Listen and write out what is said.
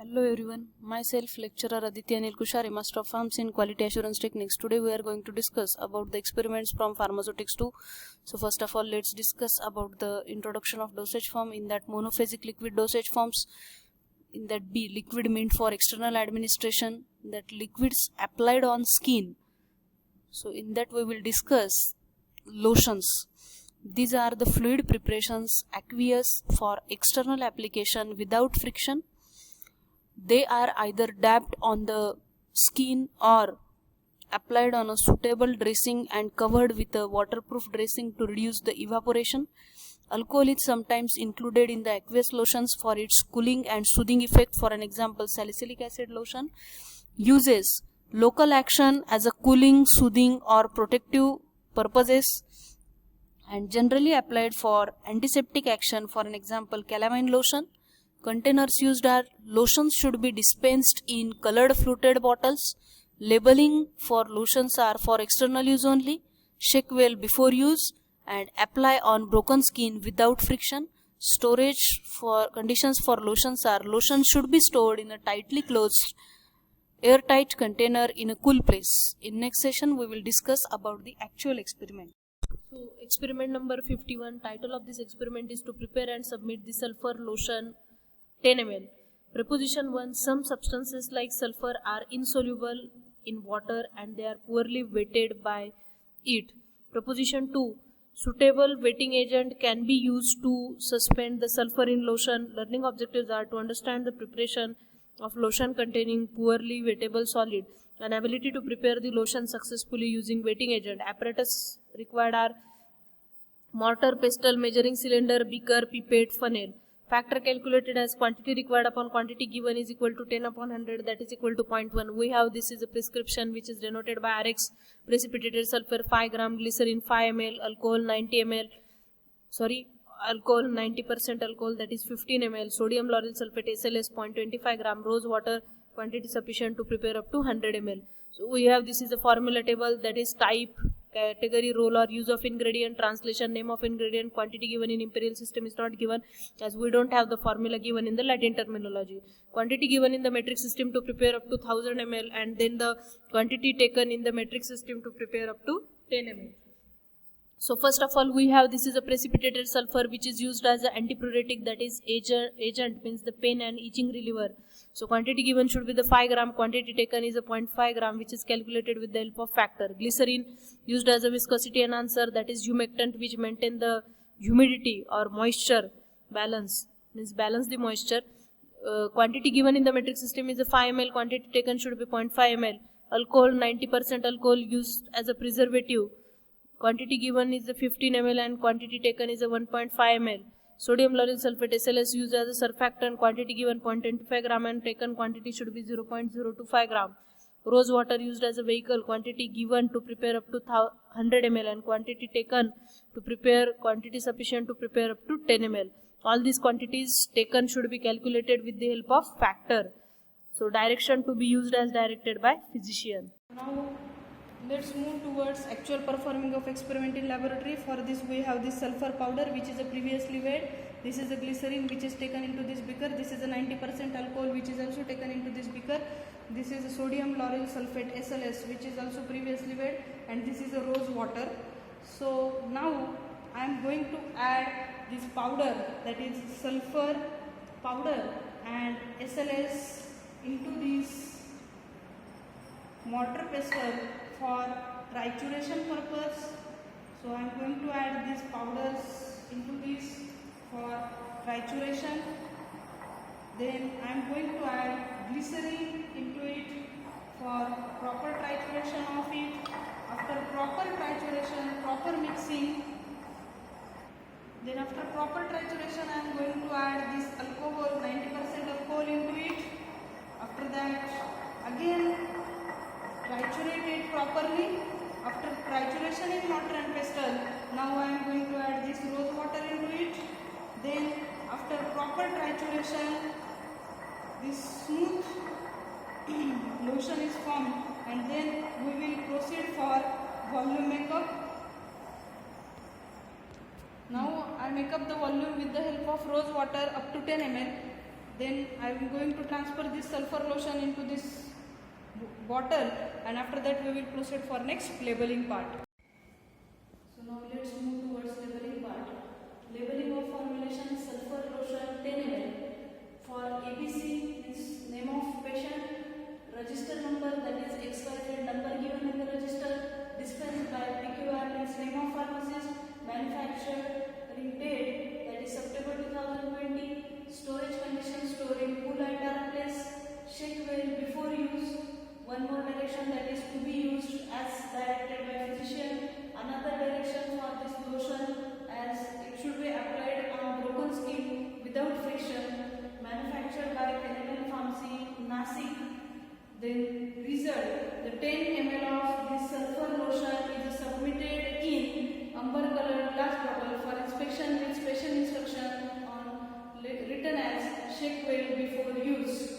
Hello everyone, myself lecturer Aditya Anil Kushare, Master of Pharmacy in Quality Assurance Techniques. Today we are going to discuss about the experiments from Pharmaceutics 2. So first of all, let's discuss about the introduction of dosage form. In that, monophasic liquid dosage forms. In that, B, liquid meant for external administration. That, liquids applied on skin. So in that we will discuss lotions. These are the fluid preparations aqueous for external application without friction. They are either dabbed on the skin or applied on a suitable dressing and covered with a waterproof dressing to reduce the evaporation. Alcohol is sometimes included in the aqueous lotions for its cooling and soothing effect. For an example, salicylic acid lotion uses local action as a cooling, soothing or protective purposes and generally applied for antiseptic action. For an example, calamine lotion. Containers used are lotions should be dispensed in colored fluted bottles. Labeling for lotions are for external use only. Shake well before use and apply on broken skin without friction. Storage for conditions for lotions are lotions should be stored in a tightly closed airtight container in a cool place. In next session we will discuss about the actual experiment. So experiment number 51, title of this experiment is to prepare and submit the sulfur lotion 10 ml. Proposition 1, some substances like sulfur are insoluble in water and they are poorly wetted by it. Proposition 2, suitable wetting agent can be used to suspend the sulfur in lotion. Learning objectives are to understand the preparation of lotion containing poorly wettable solid and ability to prepare the lotion successfully using wetting agent. Apparatus required are mortar, pestle, measuring cylinder, beaker, pipette, funnel. Factor calculated as quantity required upon quantity given is equal to 10 upon 100, that is equal to 0.1. We have this is a prescription which is denoted by Rx, precipitated sulfur 5 gram, glycerin 5 ml, alcohol 90 ml, alcohol 90% alcohol, that is 15 ml, sodium lauryl sulfate SLS 0.25 gram, rose water quantity sufficient to prepare up to 100 ml. So we have this is a formula table, that is type, category, role or use of ingredient, translation, name of ingredient, quantity given in imperial system is not given as we don't have the formula given in the Latin terminology. Quantity given in the metric system to prepare up to 1000 ml and then the quantity taken in the metric system to prepare up to 10 ml. So first of all we have this is a precipitated sulfur which is used as an antipruritic, that is agent means the pain and itching reliever. So quantity given should be the 5 gram, quantity taken is a 0.5 gram which is calculated with the help of factor. Glycerin used as a viscosity enhancer, that is humectant which maintain the humidity or moisture balance, means balance the moisture. Quantity given in the metric system is a 5 ml, quantity taken should be 0.5 ml. Alcohol 90% alcohol used as a preservative. Quantity given is the 15 ml and quantity taken is a 1.5 ml. Sodium lauryl sulfate SLS used as a surfactant, quantity given 0.25 gram and taken quantity should be 0.025 gram. Rose water used as a vehicle, quantity given to prepare up to 100 ml and quantity taken to prepare quantity sufficient to prepare up to 10 ml. All these quantities taken should be calculated with the help of factor. So direction to be used as directed by physician. Now let's move towards actual performing of experiment in laboratory. For this we have this sulfur powder which is a previously weighed. This is a glycerin which is taken into this beaker. This is a 90% alcohol which is also taken into this beaker. This is a sodium lauryl sulfate SLS which is also previously weighed, and this is a rose water. So now I am going to add this powder, that is sulfur powder and SLS, into this mortar pestle for trituration purpose. So I am going to add these powders into this for trituration. Then I am going to add glycerin into it for proper trituration of it. After proper trituration, proper mixing, then after proper trituration I am going to add this alcohol, 90% alcohol into it. After that again triturate it properly. After trituration in mortar and pestle, now I am going to add this rose water into it. Then after proper trituration, this smooth lotion is formed, and then we will proceed for volume makeup. Now I make up the volume with the help of rose water up to 10 ml. Then I am going to transfer this sulfur lotion into this bottle, and after that we will proceed for next labeling part. So now let's move towards labeling part. Labeling of formulation sulfur lotion 10 ml. For ABC means name of patient, register number, that is XYZ number given in the register, dispensed by PQR means name of pharmacist, manufacturing date, that is September 2020, storage condition, storing cool and dark place, shake well before use. One more direction, that is to be used as directed by physician. Another direction for this lotion, as it should be applied on broken skin without friction. Manufactured by Chemical Pharmacy, Nasik. Then result, the 10 ml of this sulfur lotion is submitted in amber colored glass bottle for inspection with special instruction on written as shake well before use.